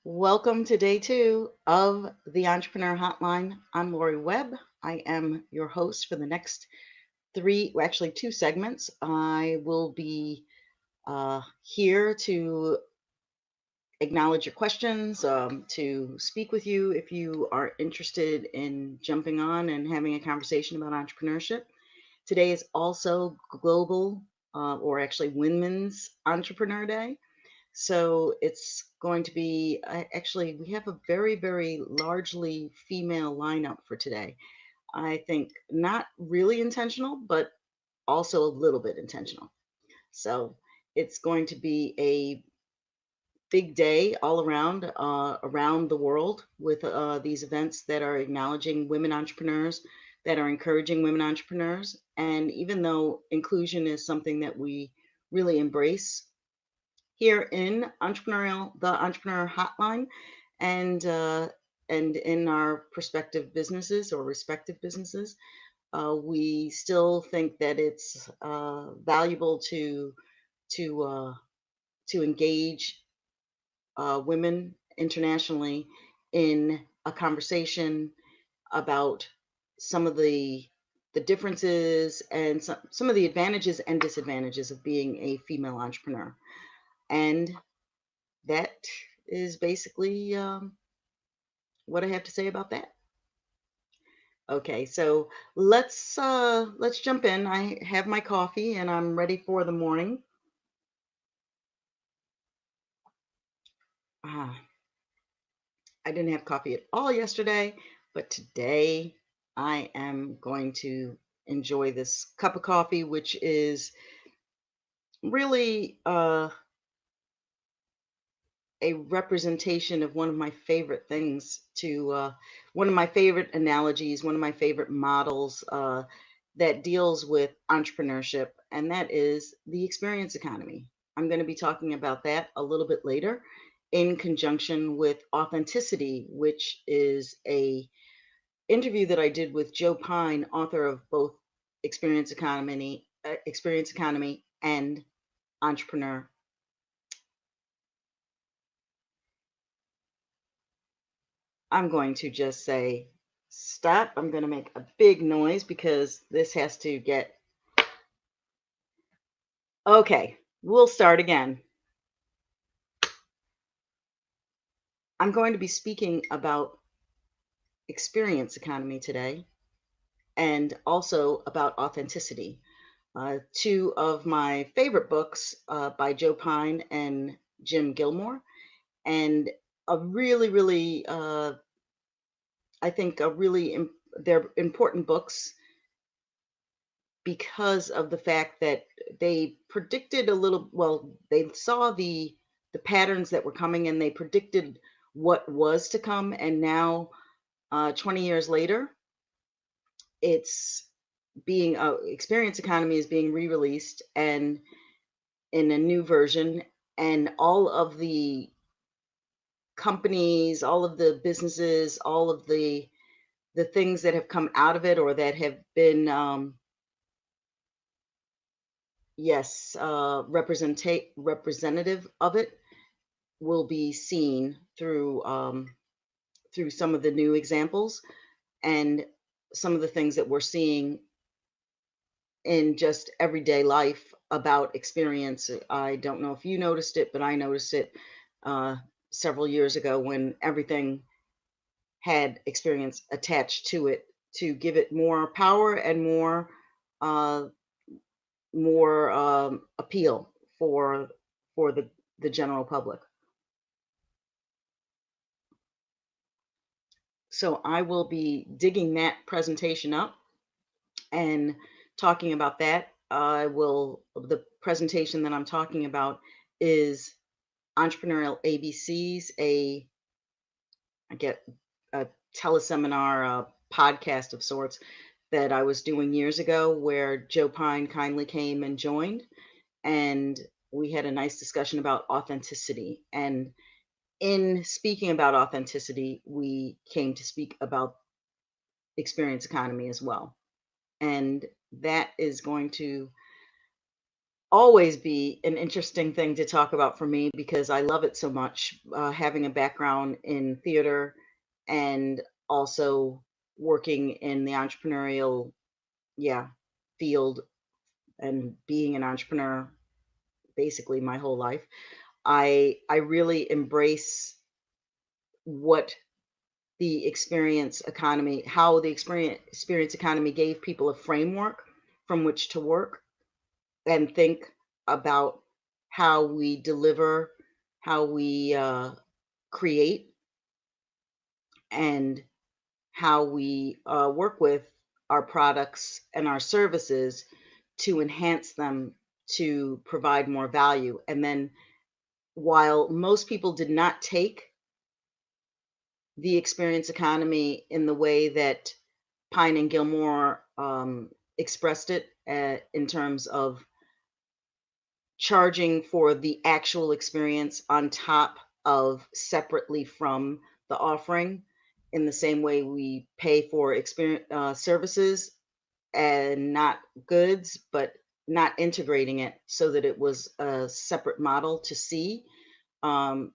Welcome to day two of the Entrepreneur Hotline. I'm Lori Webb. I am your host for the next actually two segments. I will be here to acknowledge your questions, to speak with you if you are interested in jumping on and having a conversation about entrepreneurship. Today is also Global, or actually Women's Entrepreneur Day. So it's going to be actually, we have a very, very largely female lineup for today. I think not really intentional, but also a little bit intentional. So it's going to be a big day all around the world with these events that are acknowledging women entrepreneurs, that are encouraging women entrepreneurs. And even though inclusion is something that we really embrace here in the Entrepreneur Hotline, and uh, and in our prospective businesses or respective businesses, we still think that it's valuable to uh, to engage women internationally in a conversation about some of the differences and some of the advantages and disadvantages of being a female entrepreneur. And that is basically what I have to say about that. Okay, so let's jump in. I have my coffee and I'm ready for the morning. Ah, I didn't have coffee at all yesterday, but today I am going to enjoy this cup of coffee, which is really a representation of one of my favorite things to one of my favorite analogies, one of my favorite models that deals with entrepreneurship, and that is the experience economy. I'm going to be talking about that a little bit later in conjunction with authenticity, which is a interview that I did with Joe Pine, author of both Experience Economy and Entrepreneur. I'm going to just say stop. I'm going to make a big noise because this has to get okay. We'll start again. I'm going to be speaking about experience economy today and also about authenticity. Two of my favorite books by Joe Pine and Jim Gilmore, and a really, really, I think, they're important books because of the fact that they predicted a little, well, they saw the patterns that were coming and they predicted what was to come. And now 20 years later, it's being experience economy is being re-released and in a new version, and all of the companies, all of the businesses, all of the things that have come out of it or that have been yes, representative of it will be seen through some of the new examples and some of the things that we're seeing in just everyday life about experience. I don't know if you noticed it, but I noticed it uh, several years ago when everything had experience attached to it to give it more power and uh, more appeal for the general public. So I will be digging that presentation up and talking about that. The presentation that I'm talking about is Entrepreneurial ABCs, I get a teleseminar, podcast of sorts that I was doing years ago where Joe Pine kindly came and joined. And we had a nice discussion about authenticity. And in speaking about authenticity, we came to speak about experience economy as well. And that is going to always be an interesting thing to talk about for me because I love it so much, having a background in theater and also working in the entrepreneurial, yeah, field and being an entrepreneur basically my whole life. I really embrace what the experience economy, how the experience economy gave people a framework from which to work and think about how we deliver, how we create, and how we work with our products and our services to enhance them to provide more value. And then, while most people did not take the experience economy in the way that Pine and Gilmore expressed it, in terms of charging for the actual experience on top of separately from the offering, in the same way we pay for experience services and not goods, but not integrating it so that it was a separate model to see. Um,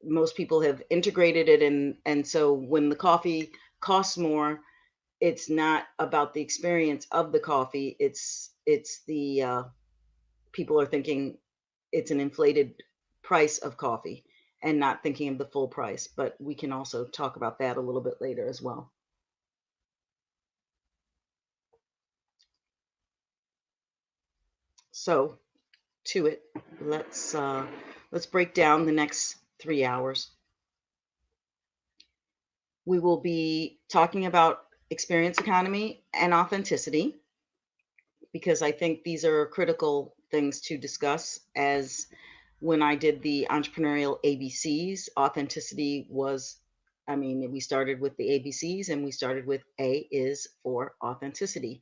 Most people have integrated it, and so when the coffee costs more, it's not about the experience of the coffee. It's the people are thinking it's an inflated price of coffee and not thinking of the full price. But we can also talk about that a little bit later as well. So to it, let's uh, let's break down the next 3 hours. We will be talking about experience economy and authenticity because I think these are critical things to discuss. As when I did the entrepreneurial ABCs, authenticity was, I mean, we started with the ABCs and we started with A is for authenticity.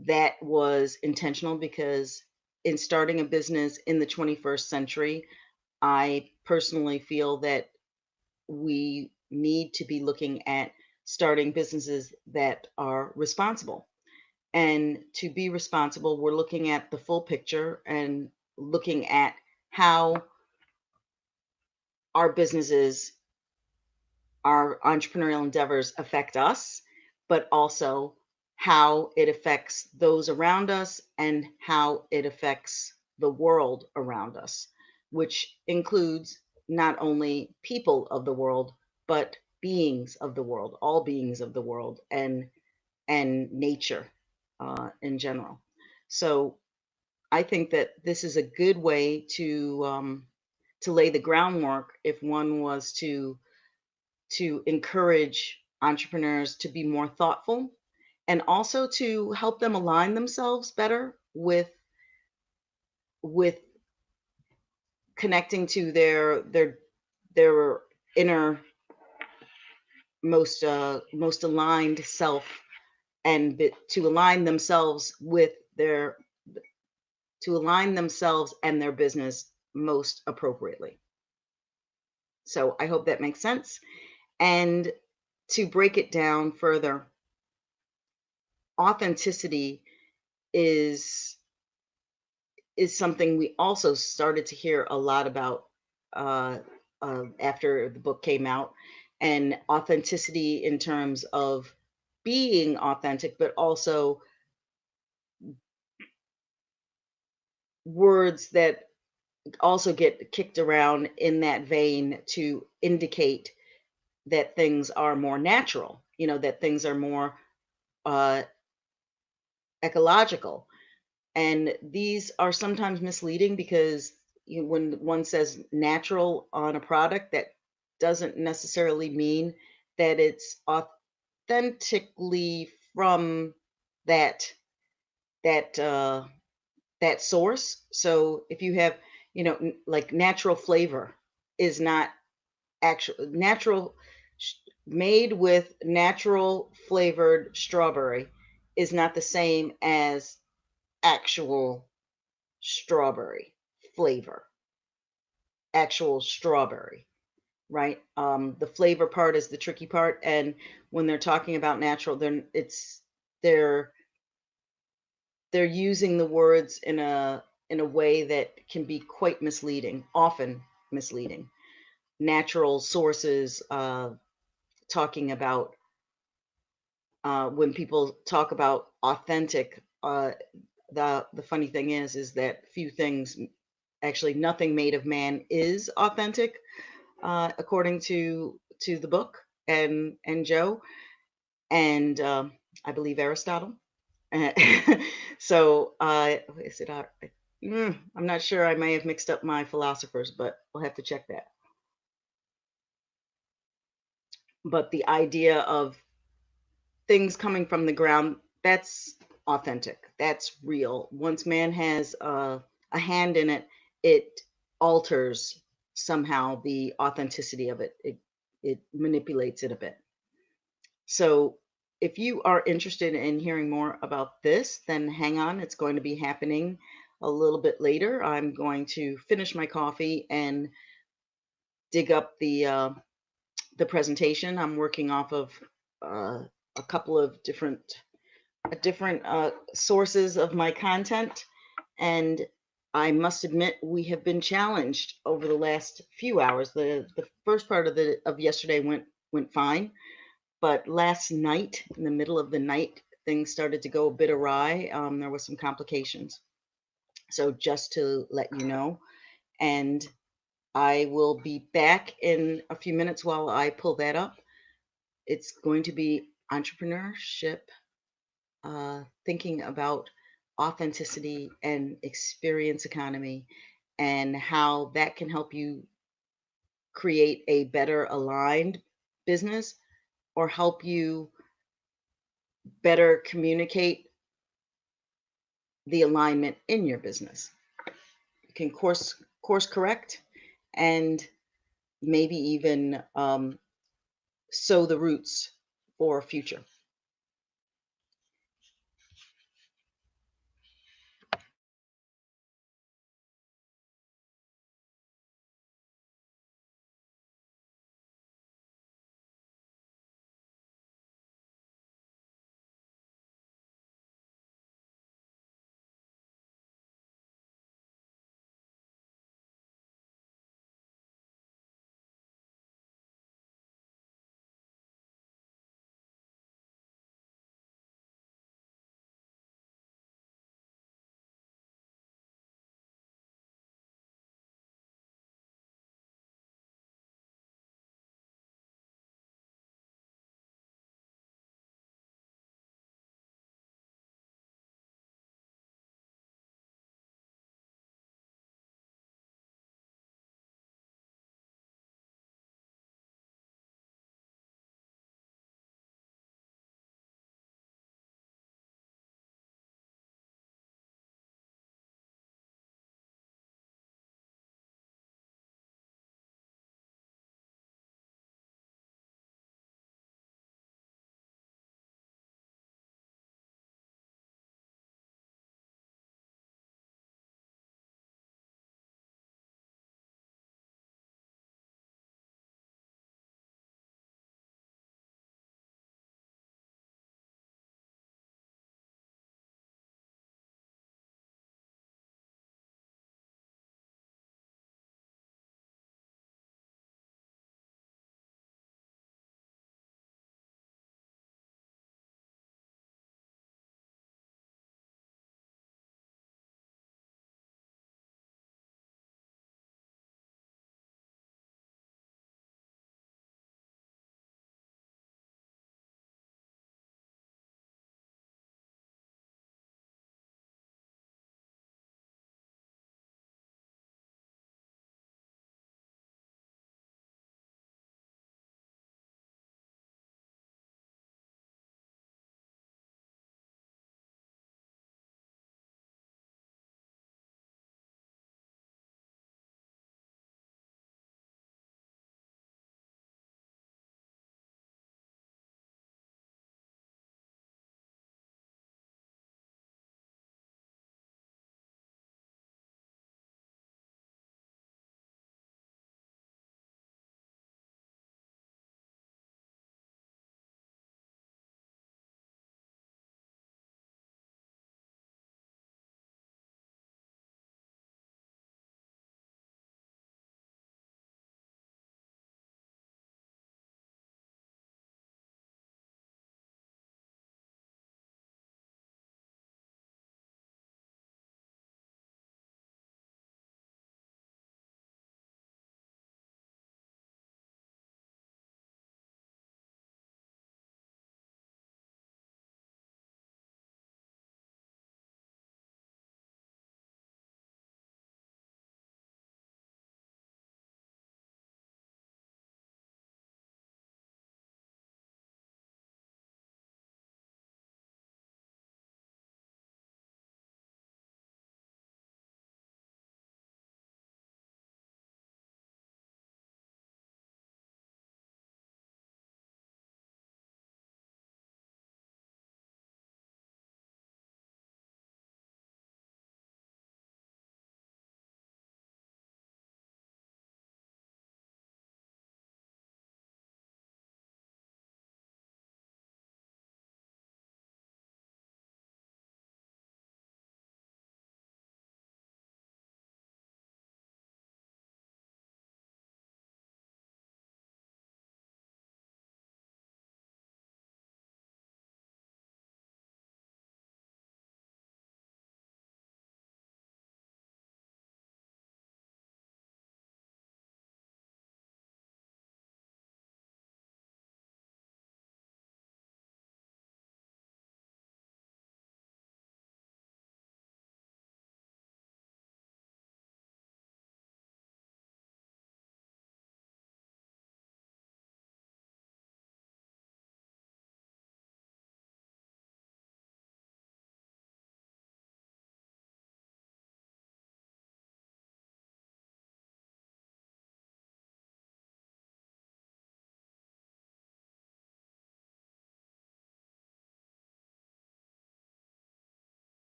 That was intentional because in starting a business in the 21st century, I personally feel that we need to be looking at starting businesses that are responsible. And to be responsible, we're looking at the full picture and looking at how our businesses, our entrepreneurial endeavors affect us, but also how it affects those around us and how it affects the world around us, which includes not only people of the world, but beings of the world, all beings of the world, and nature in general. So I think that this is a good way to lay the groundwork if one was to encourage entrepreneurs to be more thoughtful and also to help them align themselves better with connecting to their inner most aligned self, and to align themselves with their to align themselves and their business most appropriately. So I hope that makes sense. And to break it down further, authenticity is is something we also started to hear a lot about uh, after the book came out, and authenticity in terms of being authentic, but also words that also get kicked around in that vein to indicate that things are more natural, that things are more uh, ecological. And these are sometimes misleading because when one says natural on a product, that doesn't necessarily mean that it's authentically from that that that source. So if you have, like natural flavor is not actual natural made with natural flavored strawberry is not the same as actual strawberry flavor, actual strawberry, right? The flavor part is the tricky part, and when they're talking about natural, they're they're using the words in a way that can be quite misleading, often misleading. Natural sources, talking about when people talk about authentic. The funny thing is that few things, actually nothing made of man, is authentic, according to the book and Joe and I believe Aristotle. So is it? I'm not sure. I may have mixed up my philosophers, but we'll have to check that. But the idea of things coming from the ground, that's authentic. That's real. Once man has a hand in it, it alters somehow the authenticity of it. It manipulates it a bit. So if you are interested in hearing more about this, then hang on. It's going to be happening a little bit later. I'm going to finish my coffee and dig up the presentation. I'm working off of a couple of different sources of my content, and I must admit we have been challenged over the last few hours. The first part of yesterday went fine, but last night, in the middle of the night, things started to go a bit awry. There were some complications. So just to let you know, and I will be back in a few minutes while I pull that up. It's going to be entrepreneurship, thinking about authenticity and experience economy, and how that can help you create a better aligned business or help you better communicate the alignment in your business. You can course correct and maybe even sow the roots for future.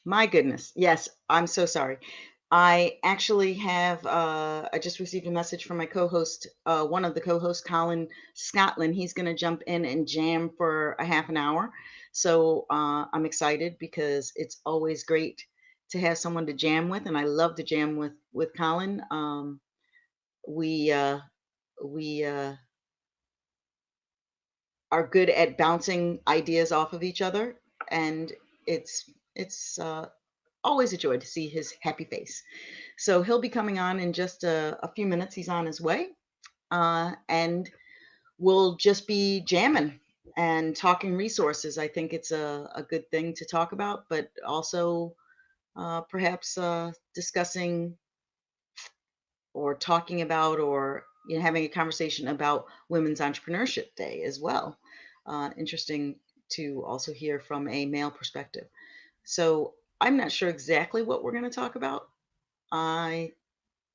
My goodness. Yes, I'm so sorry. I actually have, I just received a message from my co-host, one of the co-hosts, Colin Scotland. He's going to jump in and jam for a half an hour. So I'm excited because it's always great to have someone to jam with, and I love to jam with Colin. We we are good at bouncing ideas off of each other, and it's always a joy to see his happy face. So he'll be coming on in just a few minutes. He's on his way, and we'll just be jamming and talking resources. I think it's a good thing to talk about, but also perhaps discussing or talking about or having a conversation about Women's Entrepreneurship Day as well. Interesting to also hear from a male perspective. So I'm not sure exactly what we're going to talk about. I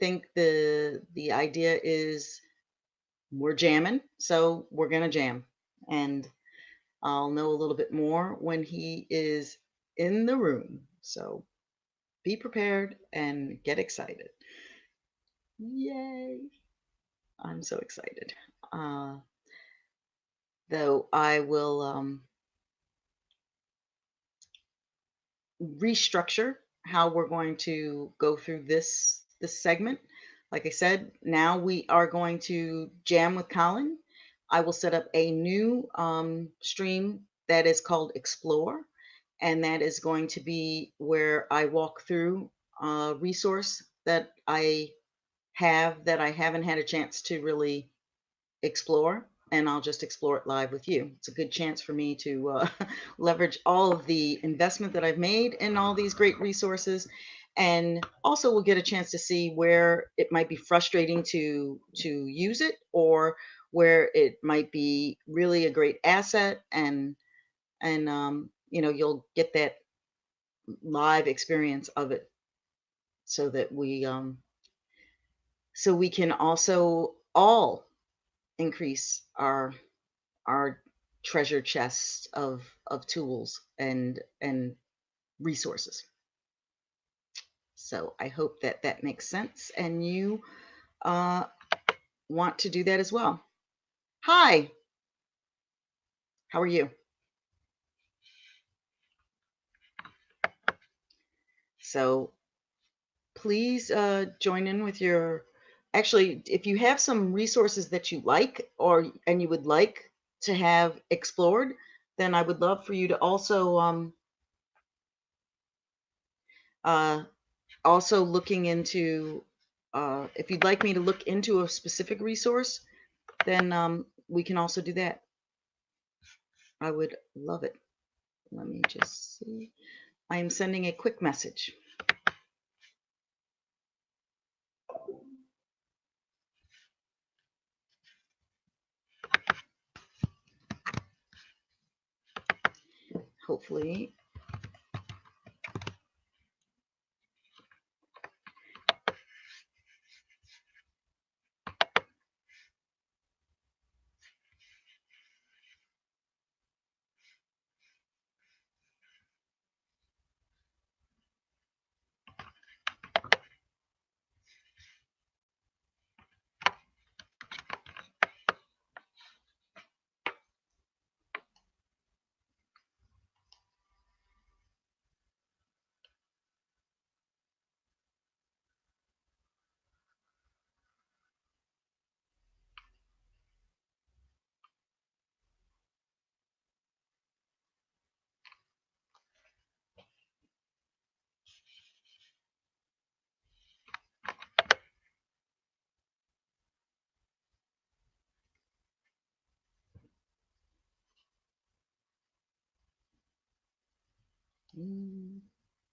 think the idea is we're jamming, so we're gonna jam, and I'll know a little bit more when he is in the room. So be prepared and get excited. Yay! I'm so excited. Uh, though I will restructure how we're going to go through this segment. Like I said, now we are going to jam with Colin. I will set up a new stream that is called Explore, and that is going to be where I walk through a resource that I have that I haven't had a chance to really explore, and I'll just explore it live with you. It's a good chance for me to leverage all of the investment that I've made in all these great resources, and also we'll get a chance to see where it might be frustrating to use it, or where it might be really a great asset, and you'll get that live experience of it, so that we can also all increase our treasure chest of tools and resources. So I hope that that makes sense, and you uh, want to do that as well. Hi, how are you? So please join in with your. Actually, if you have some resources that you like or and you would like to have explored, then I would love for you to uh, also looking into, if you'd like me to look into a specific resource, then we can also do that. I would love it. Let me just see. I am sending a quick message. Hopefully.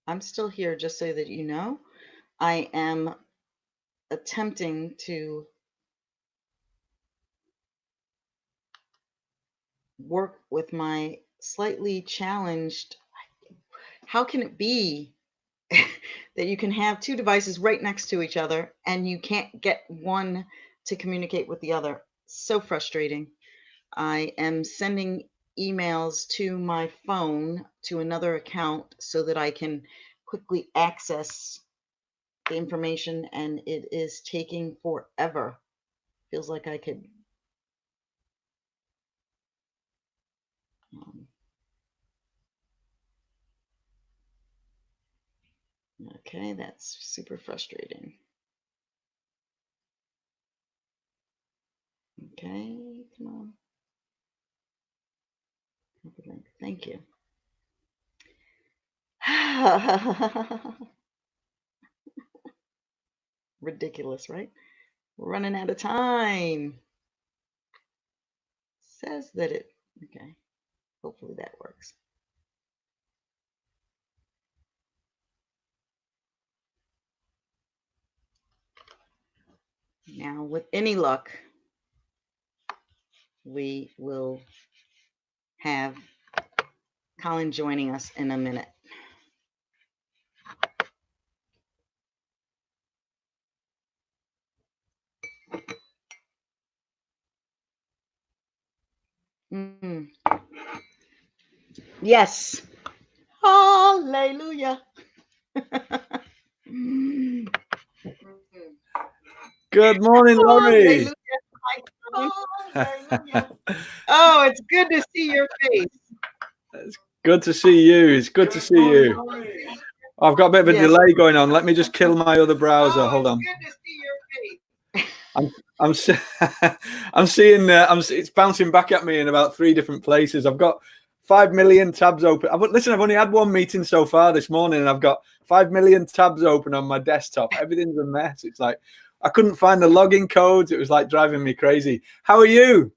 I'm still here, just so that you know. I am attempting to work with my slightly challenged. How can it be that you can have two devices right next to each other and you can't get one to communicate with the other? So frustrating. I am sending emails to my phone to another account so that I can quickly access the information, and it is taking forever. Feels like I could. Um, okay, that's super frustrating. Okay, come on. Thank you. Ridiculous, right? We're running out of time. Says that it. Okay, hopefully that works. Now, with any luck, we will have Colin joining us in a minute. Mm. Yes. Hallelujah. Good morning, Laurie. Hallelujah. Oh, it's good to see your face. It's good to see you. It's good to see you. I've got a bit of a delay going on. Let me just kill my other browser. Oh, hold on. Good to see your face. I'm seeing it's bouncing back at me in about 3 different places. I've got 5 million tabs open. I've only had one meeting so far this morning, and I've got 5 million tabs open on my desktop. Everything's a mess. It's like I couldn't find the login codes. It was like driving me crazy. How are you?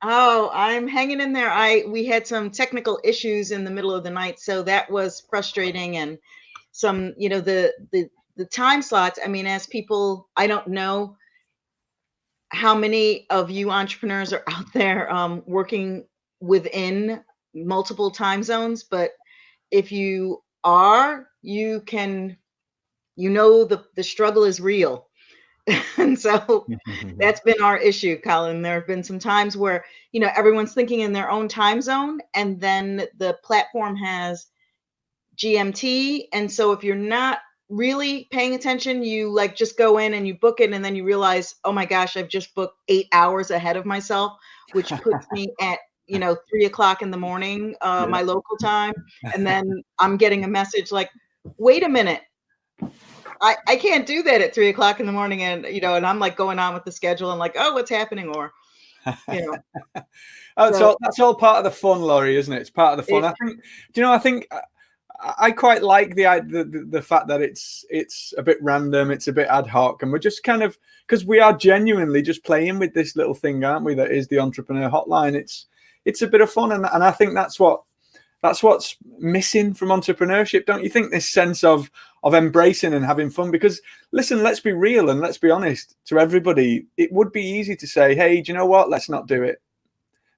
Oh, I'm hanging in there. We had some technical issues in the middle of the night, so that was frustrating, and some, the time slots. I mean, as people, I don't know how many of you entrepreneurs are out there working within multiple time zones, but if you are, the struggle is real. And so that's been our issue, Colin. There have been some times where, everyone's thinking in their own time zone, and then the platform has GMT. And so if you're not really paying attention, you like just go in and you book it, and then you realize, oh my gosh, I've just booked 8 hours ahead of myself, which puts me at 3 o'clock in the morning, my local time. And then I'm getting a message like, wait a minute, I can't do that at 3 o'clock in the morning. And, and I'm like going on with the schedule and like, oh, what's happening? Or, That's all part of the fun, Laurie, isn't it? It's part of the fun. I think I quite like the fact that it's a bit random, it's a bit ad hoc, and we're just kind of, because we are genuinely just playing with this little thing, aren't we? That is the Entrepreneur Hotline. It's a bit of fun, and I think that's what's missing from entrepreneurship, don't you think? This sense of embracing and having fun. Because listen, let's be real and let's be honest to everybody. It would be easy to say, hey, do you know what? Let's not do it.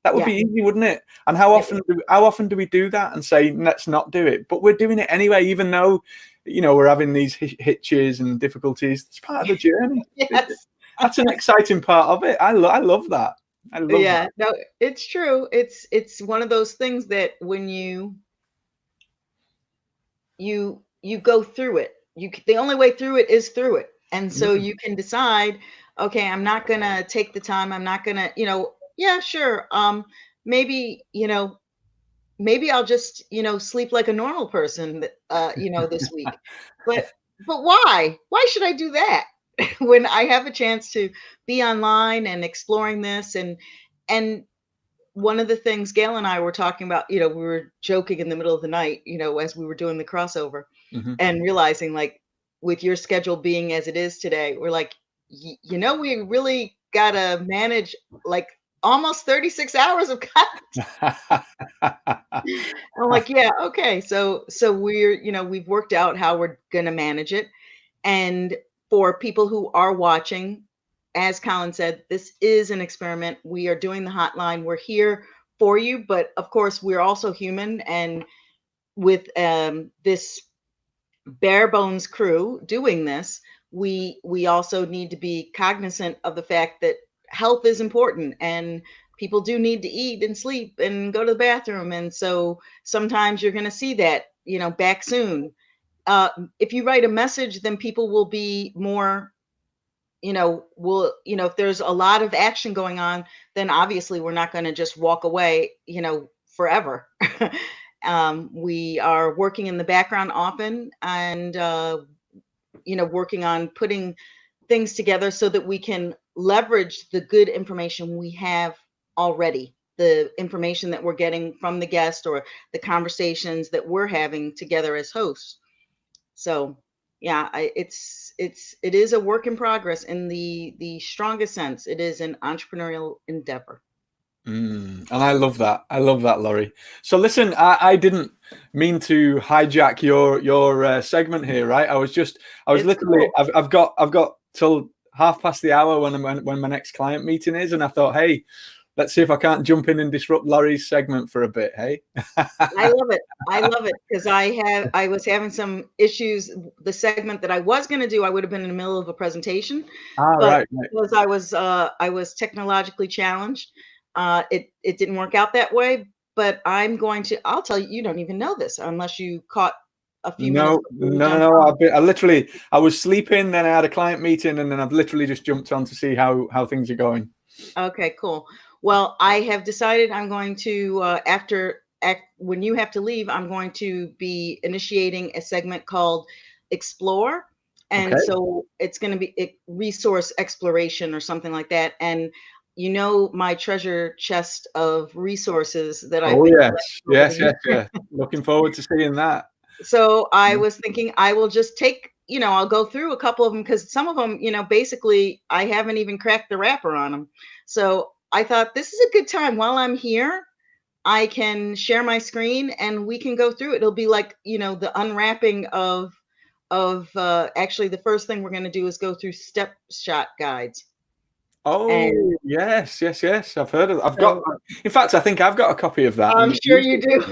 That would be easy, wouldn't it? And how often do we do that and say, let's not do it? But we're doing it anyway, even though, we're having these hitches and difficulties. It's part of the journey. Yes. That's an exciting part of it. I love that. Yeah, no, it's true. It's one of those things that when you go through it, the only way through it is through it. And so you can decide, okay, I'm not gonna take the time. I'm not gonna, yeah, sure. Maybe, maybe I'll just, sleep like a normal person, this week. But why? Why should I do that when I have a chance to be online and exploring this? And one of the things Gail and I were talking about, we were joking in the middle of the night, as we were doing the crossover, and realizing, like, with your schedule being as it is today, we're like, we really gotta manage like almost 36 hours of content. I'm like, yeah, okay. So we've worked out how we're gonna manage it. And for people who are watching, as Colin said, this is an experiment. We are doing the hotline. We're here for you, but of course, we're also human. And with this bare bones crew doing this, we also need to be cognizant of the fact that health is important, and people do need to eat and sleep and go to the bathroom. And so sometimes you're going to see that, back soon. If you write a message, then people will be more, if there's a lot of action going on, then obviously we're not going to just walk away, forever. We are working in the background often, and, working on putting things together so that we can leverage the good information we have already, the information that we're getting from the guest or the conversations that we're having together as hosts. So yeah, it is a work in progress in the strongest sense. It is an entrepreneurial endeavor. And I love that. I love that, Laurie. So listen, I didn't mean to hijack your segment here, right? I was literally, cool. I've got till 1/2 when my next client meeting is, and I thought, hey, let's see if I can't jump in and disrupt Laurie's segment for a bit. Hey, I love it. I love it because I was having some issues. The segment that I was going to do, I would have been in the middle of a presentation, but right. because I was technologically challenged, it didn't work out that way. But I'll tell you, you don't even know this unless you caught a few minutes before we jumped on. I was sleeping, then I had a client meeting, and then I've literally just jumped on to see how things are going. Okay, cool. Well, I have decided I'm going to, when you have to leave, I'm going to be initiating a segment called Explore. And Okay. so it's going to be resource exploration or something like that. And my treasure chest of resources that I've been collecting over the Yes. Looking forward to seeing that. So I was thinking I will just take, I'll go through a couple of them because some of them, basically I haven't even cracked the wrapper on them. So I thought this is a good time while I'm here. I can share my screen and we can go through it. It'll be like, the unwrapping of actually the first thing we're going to do is go through step shot guides. Oh, yes. I've heard of. In fact, I think I've got a copy of that. I'm sure you do.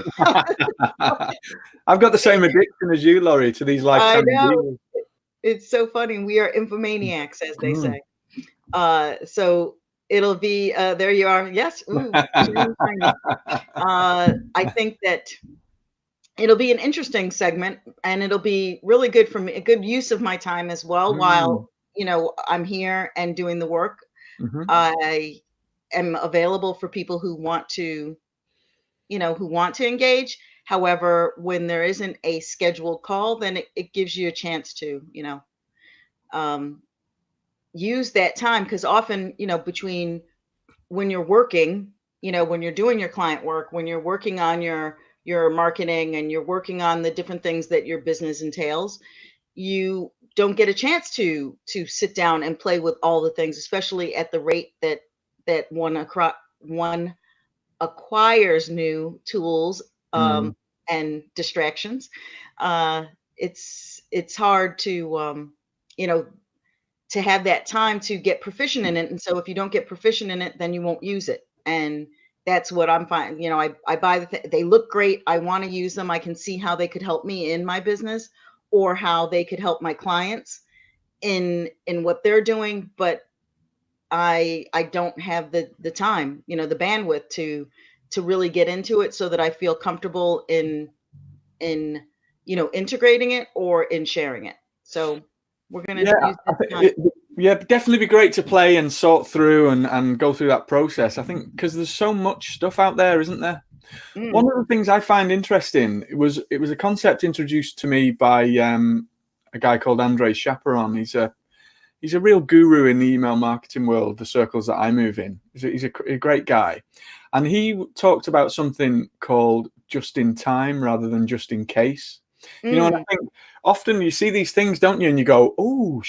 I've got the same addiction as you, Laurie, to these I lifetime know. deals. It's so funny. We are infomaniacs, as they say. So it'll be there you are. Yes. Ooh, I think that it'll be an interesting segment and it'll be really good for me, a good use of my time as well while I'm here and doing the work. I am available for people who want to engage. However, when there isn't a scheduled call, then it gives you a chance to um, use that time, because often between when you're working, when you're doing your client work, when you're working on your marketing and you're working on the different things that your business entails, you don't get a chance to sit down and play with all the things, especially at the rate that one acquires new tools and distractions. uh it's hard to to have that time to get proficient in it. And so if you don't get proficient in it, then you won't use it. And that's what I'm finding. I buy they look great. I want to use them. I can see how they could help me in my business or how they could help my clients in what they're doing. But I don't have the time, the bandwidth to really get into it so that I feel comfortable in integrating it or in sharing it. So we're going to use this time. Definitely be great to play and sort through and go through that process. I think because there's so much stuff out there, isn't there? One of the things I find interesting, it was a concept introduced to me by a guy called Andre Chaperon. He's a real guru in the email marketing world, the circles that I move in. He's a great guy. And he talked about something called just in time rather than just in case. And I think often you see these things, don't you? And you go, oh,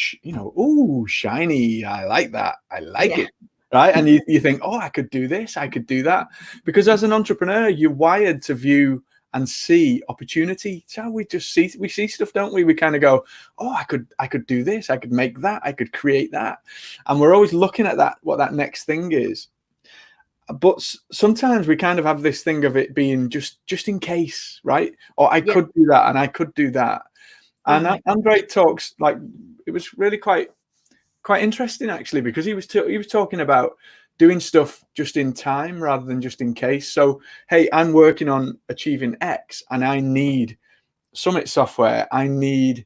shiny. I like that. I like it. Right. And you think, oh, I could do this. I could do that. Because as an entrepreneur, you're wired to view and see opportunity. So we see stuff, don't we? We kind of go, oh, I could do this. I could make that. I could create that. And we're always looking at that, what that next thing is. But sometimes we kind of have this thing of it being just in case, right? Or I could do that and I could do that. And Andre talks, like, it was really quite interesting actually, because he was talking about doing stuff just in time rather than just in case. So, hey, I'm working on achieving X and I need Summit software, I need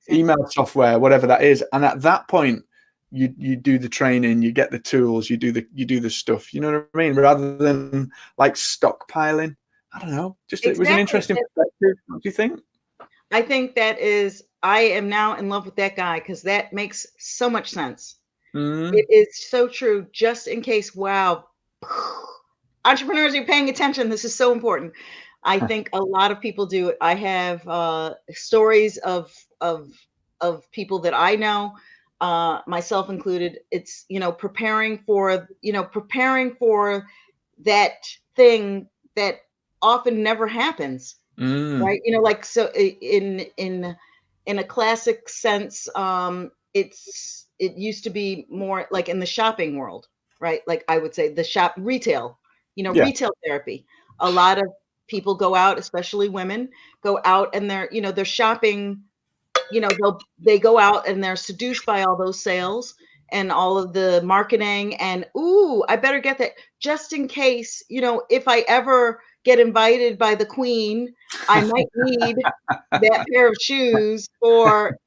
email software, whatever that is. And at that point, you do the training, you get the tools, you do the stuff. You know what I mean? Rather than like stockpiling. I don't know. Just it was an interesting perspective. What do you think? I think I am now in love with that guy because that makes so much sense. It is so true. Just in case, wow. Entrepreneurs, you're paying attention. This is so important. I think a lot of people do it. I have stories of people that I know, myself included. It's preparing for that thing that often never happens, right? Like so in a classic sense, it used to be more like in the shopping world, right? Like I would say the retail, retail therapy. A lot of people go out, especially women, go out and they're shopping, they go out and they're seduced by all those sales and all of the marketing and, ooh, I better get that just in case, if I ever get invited by the queen, I might need that pair of shoes or,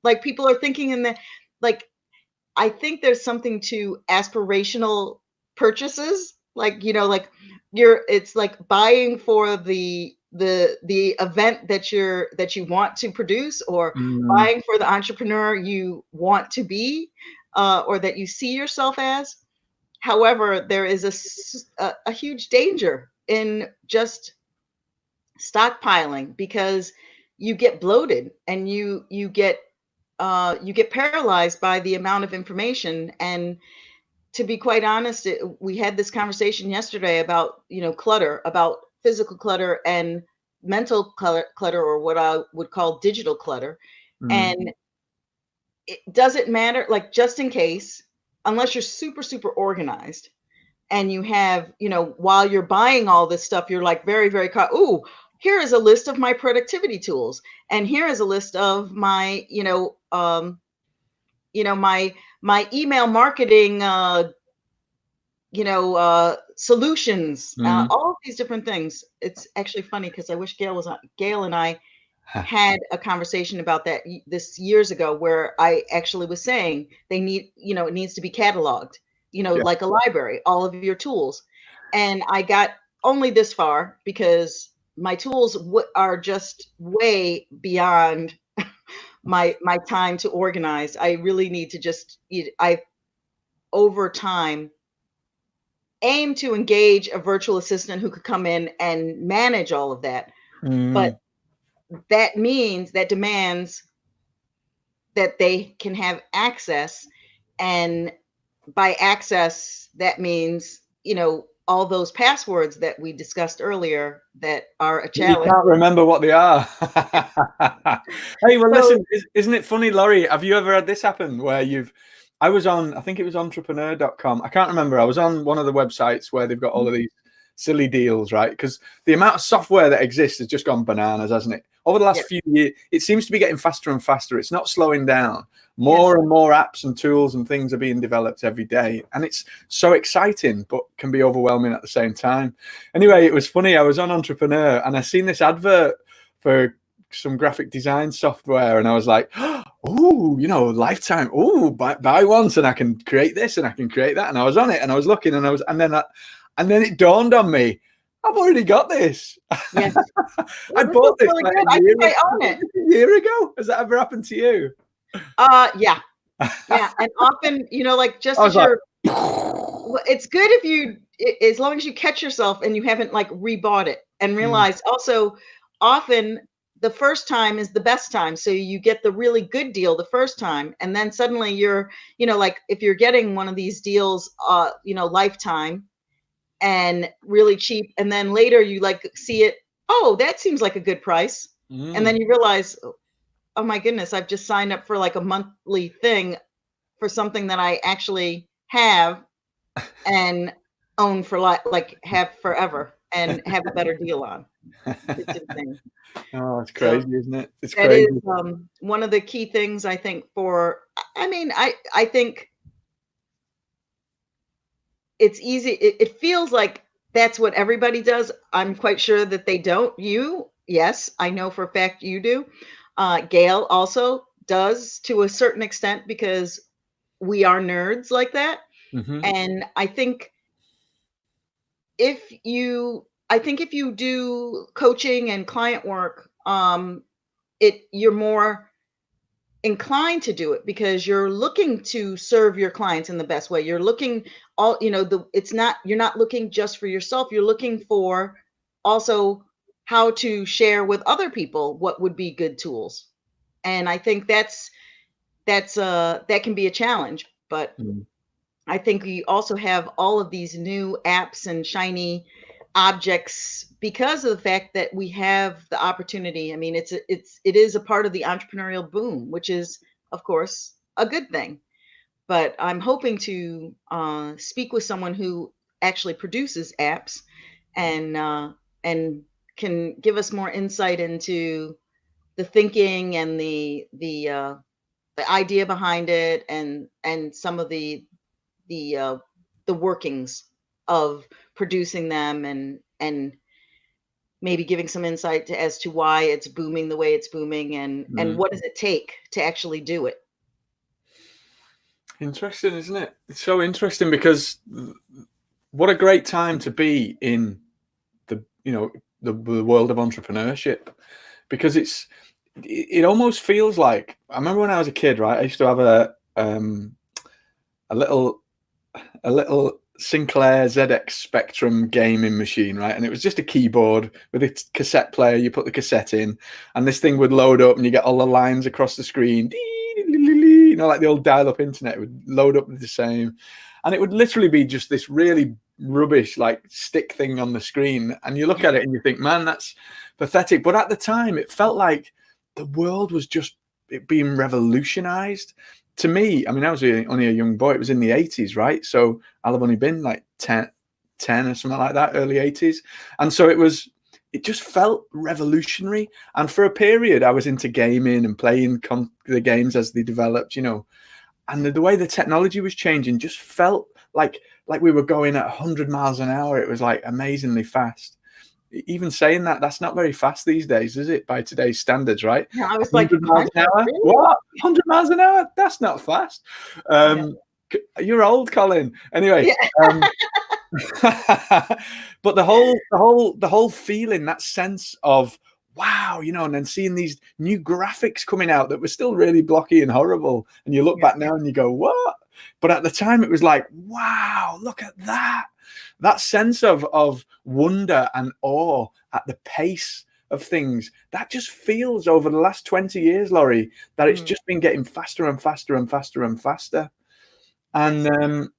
like people are thinking like, I think there's something to aspirational purchases, like, like it's like buying for the event that you want to produce, or buying for the entrepreneur you want to be, or that you see yourself as. However, there is a huge danger in just stockpiling because you get bloated and you get paralyzed by the amount of information. And to be quite honest, we had this conversation yesterday about clutter, about physical clutter and mental clutter, or what I would call digital clutter. And it doesn't matter, like, just in case, unless you're super super organized and you have, while you're buying all this stuff, you're like very very ooh, here is a list of my productivity tools, and here is a list of my my email marketing solutions, all of these different things. It's actually funny because I wish Gail was on. Gail and I had a conversation about that this years ago, where I actually was saying they need, it needs to be cataloged, like a library, all of your tools. And I got only this far because my tools are just way beyond my time to organize. I really need to just, I over time aim to engage a virtual assistant who could come in and manage all of that. But that demands that they can have access. And by access, that means, all those passwords that we discussed earlier that are a challenge. You can't remember what they are. Hey, well, listen, isn't it funny, Laurie? Have you ever had this happen where I was on, I think it was entrepreneur.com. I can't remember. I was on one of the websites where they've got all of these silly deals, right? Because the amount of software that exists has just gone bananas, hasn't it? Over the last few years, it seems to be getting faster and faster. It's not slowing down. More and more apps and tools and things are being developed every day. And it's so exciting, but can be overwhelming at the same time. Anyway, it was funny. I was on Entrepreneur and I seen this advert for some graphic design software. And I was like, oh, lifetime. Oh, buy once and I can create this and I can create that. And I was on it and I was looking and then it dawned on me, I've already got this. Yes. I bought this really good. I think I own it. A year ago. Has that ever happened to you? Yeah. And often, like, just as you're, it's good if you, as long as you catch yourself and you haven't like rebought it and realize also often the first time is the best time. So you get the really good deal the first time. And then suddenly you're, like if you're getting one of these deals, lifetime and really cheap. And then later you like see it. Oh, that seems like a good price. And then you realize, oh my goodness, I've just signed up for like a monthly thing for something that I actually have and own for like have forever and have a better deal on. It's insane. Oh, it's crazy, isn't it? It's that crazy. Is one of the key things I think I think it's easy. It feels like that's what everybody does. I'm quite sure that they don't. Yes, I know for a fact you do. Gail also does to a certain extent because we are nerds like that. Mm-hmm. And I think if you do coaching and client work, you're more inclined to do it because you're looking to serve your clients in the best way. You're looking all, it's not, you're not looking just for yourself. You're looking for also how to share with other people what would be good tools. And I think that can be a challenge, but Mm. I think we also have all of these new apps and shiny objects because of the fact that we have the opportunity. I mean, it is a part of the entrepreneurial boom, which is, of course, a good thing. But I'm hoping to speak with someone who actually produces apps and can give us more insight into the thinking and the idea behind it and some of the uh, the workings of producing them and maybe giving some insight as to why it's booming the way it's booming and Mm. what does it take to actually do it. Interesting, isn't it? It's so interesting because what a great time to be in the the world of entrepreneurship, because it almost feels like, I remember when I was a kid, right? I used to have a little a little Sinclair ZX Spectrum gaming machine, right? And it was just a keyboard with a cassette player. You put the cassette in, and this thing would load up, and you get all the lines across the screen. You know, like the old dial-up internet, it would load up with the same, and it would literally be just this really rubbish like stick thing on the screen. And you look at it and you think, man, that's pathetic. But at the time, it felt like the world was just being revolutionized. To me, I mean, I was only a young boy. It was in the 80s, right? So I'll have only been like 10 or something like that, early 80s. And so it just felt revolutionary. And for a period, I was into gaming and playing the games as they developed, and the way the technology was changing just felt like we were going at 100 miles an hour. It was like amazingly fast. Even saying that, that's not very fast these days, is it, by today's standards, right? Yeah, I was like, 100 miles an hour? really? What? 100 miles an hour? That's not fast. Yeah. You're old, Colin. Anyway, Yeah. but the whole feeling, that sense of wow, and then seeing these new graphics coming out that were still really blocky and horrible, and you look Yeah. back now and you go, what? But at the time, it was like, wow, look at that. That sense of wonder and awe at the pace of things, that just feels over the last 20 years, Laurie, that it's just been getting faster and faster and faster and faster. And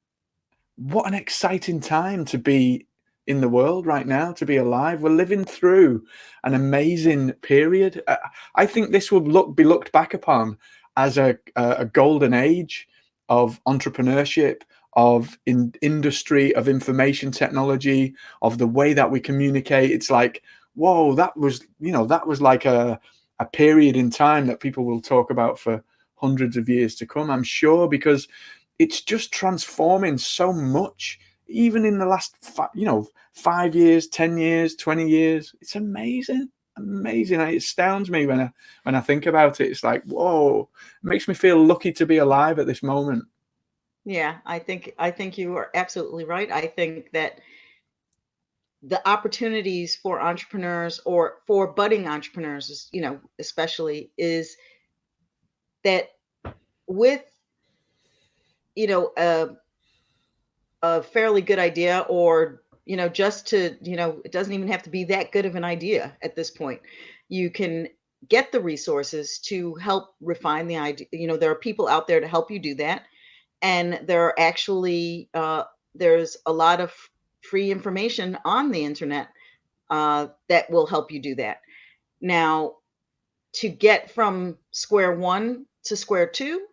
what an exciting time to be in the world right now, to be alive. We're living through an amazing period. I think this will be looked back upon as a golden age of entrepreneurship, of industry, of information technology, of the way that we communicate. It's like, whoa, that was like a period in time that people will talk about for hundreds of years to come, I'm sure, because it's just transforming so much, even in the last 5 years, 10 years, 20 years. It's amazing. It astounds me when I think about it. It's like, whoa, it makes me feel lucky to be alive at this moment. Yeah, I think you are absolutely right. I think that the opportunities for entrepreneurs or for budding entrepreneurs, especially, is that with you know a, a fairly good idea, or just to, it doesn't even have to be that good of an idea at this point. You can get the resources to help refine the idea. There are people out there to help you do that, and there are actually there's a lot of free information on the internet that will help you do that. Now, to get from square one to square two,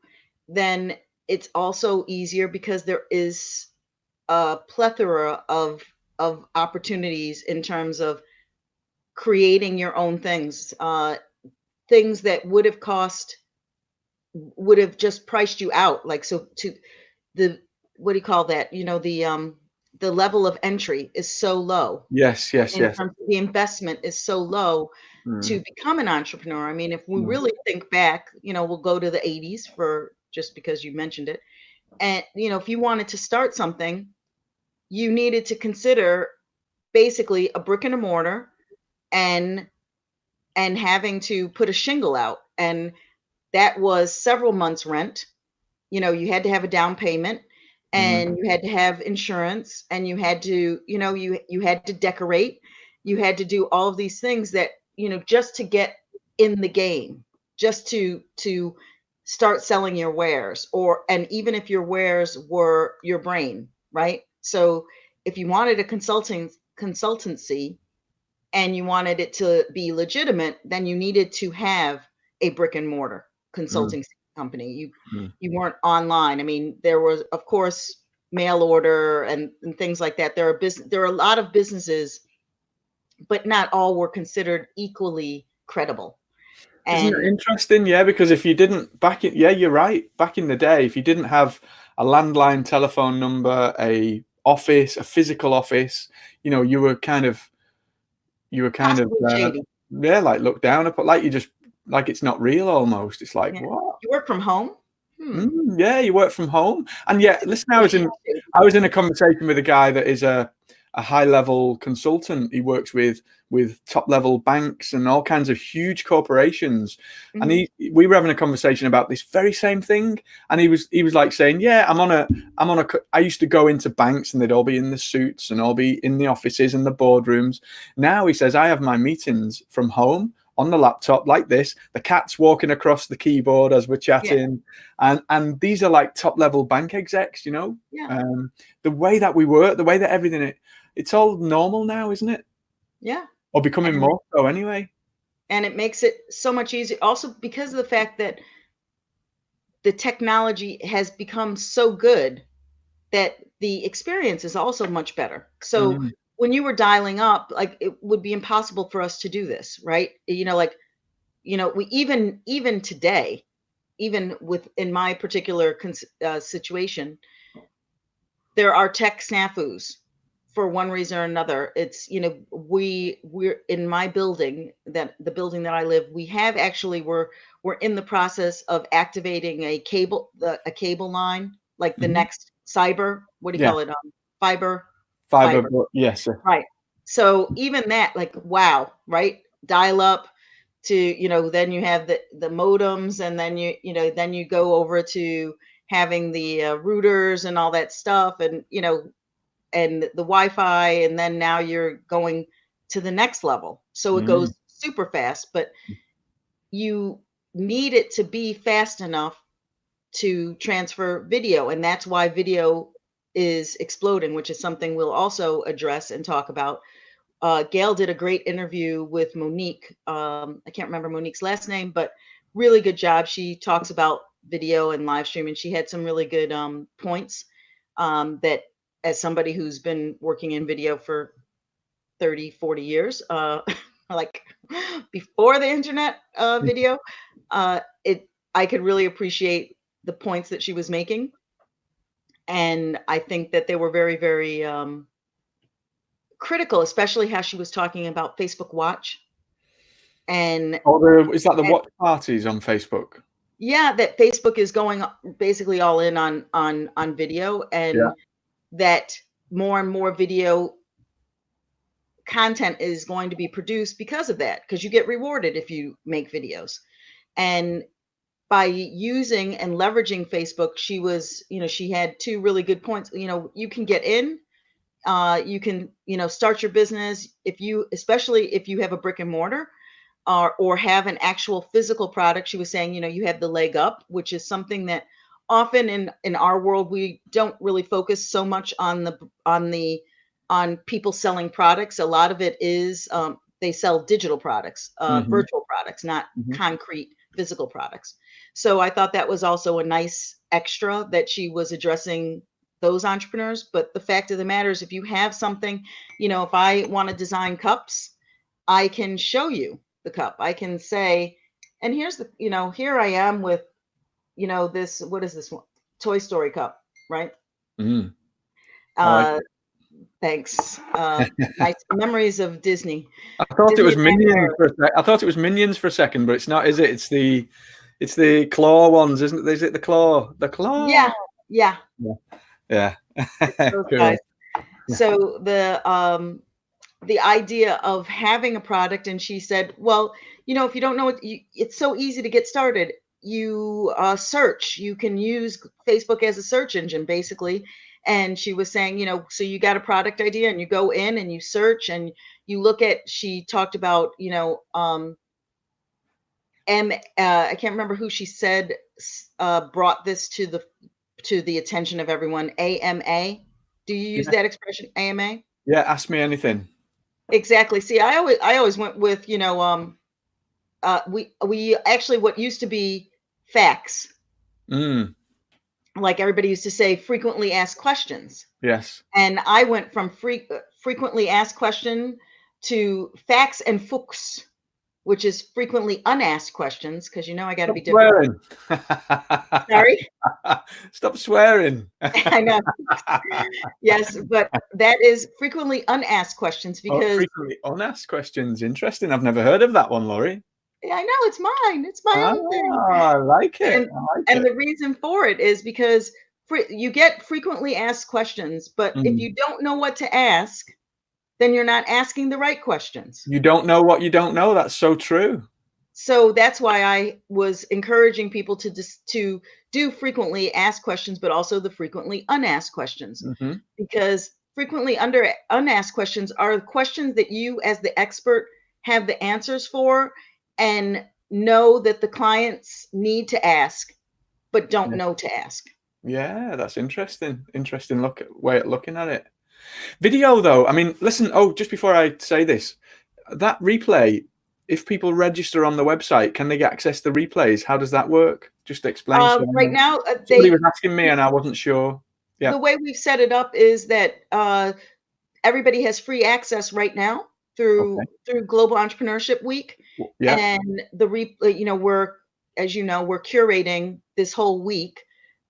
then it's also easier because there is a plethora of opportunities in terms of creating your own things, things that would have just priced you out. Like, so to the, what do you call that? The the level of entry is so low. Yes, yes, In yes. terms of the investment is so low to become an entrepreneur. I mean, if we really think back, we'll go to the 80s for just because you mentioned it. And, if you wanted to start something, you needed to consider basically a brick and a mortar and having to put a shingle out. And that was several months rent. You had to have a down payment and you had to have insurance and you had to, you had to decorate. You had to do all of these things that, just to get in the game, just to start selling your wares and even if your wares were your brain, right? So if you wanted a consultancy and you wanted it to be legitimate, then you needed to have a brick and mortar consulting company. You weren't online. I mean, there was, of course, mail order and things like that. There are a lot of businesses, but not all were considered equally credible. Isn't it And interesting? Yeah, because if you didn't yeah, you're right. Back in the day, if you didn't have a landline telephone number, a office, a physical office, you were kind of possibly shady. yeah, like looked down upon, like you just like it's not real almost. It's like Yeah. what? You work from home? Yeah, you work from home, and yet listen, I was in a conversation with a guy that is a high level consultant. He works with top level banks and all kinds of huge corporations, and we were having a conversation about this very same thing, and he was like saying, yeah, I used to go into banks and they'd all be in the suits and all be in the offices and the boardrooms. Now he says I have my meetings from home on the laptop like this. The cat's walking across the keyboard as we're chatting, and these are like top level bank execs. The way that we work, the way that everything, it's all normal now, isn't it? Yeah. Or becoming more so anyway. And it makes it so much easier also because of the fact that the technology has become so good that the experience is also much better. So when you were dialing up, like it would be impossible for us to do this, right? We even today, even in my particular situation, there are tech snafus for one reason or another. It's we're in my building, that the building that I live, we have actually we're in the process of activating a cable line, like the next cyber, what do you call it, fiber. Yes, Right. So even that, like, wow, right? Dial up to, then you have the modems, and then then you go over to having the routers and all that stuff, and and the Wi-Fi, and then now you're going to the next level. So it goes super fast, but you need it to be fast enough to transfer video, and that's why video is exploding, which is something we'll also address and talk about. Gail did a great interview with Monique. I can't remember Monique's last name, but really good job. She talks about video and live streaming. She had some really good points that, as somebody who's been working in video for 30, 40 years, like before the internet video, I could really appreciate the points that she was making. And I think that they were very, very critical, especially how she was talking about Facebook Watch. And is that the watch parties on Facebook? Yeah, that Facebook is going basically all in on video, and that more and more video content is going to be produced because of that, because you get rewarded if you make videos. And by using and leveraging Facebook, she had two really good points. You can get in, you can, start your business especially if you have a brick and mortar, or have an actual physical product. She was saying, you have the leg up, which is something that often in our world we don't really focus so much on people selling products. A lot of it is they sell digital products, virtual products, not concrete physical products. So I thought that was also a nice extra that she was addressing those entrepreneurs. But the fact of the matter is, if you have something, if I want to design cups, I can show you the cup. I can say, and here's here I am with, this, what is this one? Toy Story cup, right? I like it. Thanks. Nice memories of Disney. I thought it was Disneyland Minions Paris. for a sec. I thought it was Minions for a second, but it's not, is it? It's the claw ones, isn't it? Is it the claw? The claw. Yeah, yeah, Yeah. it's those guys. Cool. So the idea of having a product, and she said, well, if you don't know what it's so easy to get started. You search, you can use Facebook as a search engine basically. And she was saying, so you got a product idea and you go in and you search and you look at, she talked about, I can't remember who she said brought this to the attention of everyone. AMA. Do you use Yeah. that expression, AMA? Yeah, ask me anything. Exactly. See, I always went with, we actually, what used to be facts, Mm, like everybody used to say, frequently asked questions. yes. And I went from frequently asked question to facts and fuchs, which is frequently unasked questions, because I got to Stop be different. swearing. Sorry. Stop swearing. I know. Yes, but that is frequently unasked questions Oh, because frequently unasked questions. Interesting. I've never heard of that one, Laurie. yeah, I know it's mine. It's my Ah, own thing. I like it. And I like and it. the reason for it is because you get frequently asked questions, but if Mm. you don't know what to ask, then you're not asking the right questions. You don't know what you don't know. That's so true. So that's why I was encouraging people to do frequently asked questions, but also the frequently unasked questions, Hmm. because frequently unasked questions are questions that you, as the expert, have the answers for and know that the clients need to ask, but don't Yeah. know to ask. Yeah, that's interesting. Interesting way at looking at it. Video, though, I mean, listen. Oh, just before I say this, that replay. If people register on the website, can they get access to the replays? How does that work? Just explain. So Right now, somebody was asking me, and I wasn't sure. Yeah. the way we've set it up is that everybody has free access right now Okay. through Global Entrepreneurship Week, Yeah. and we're, as you know, we're curating this whole week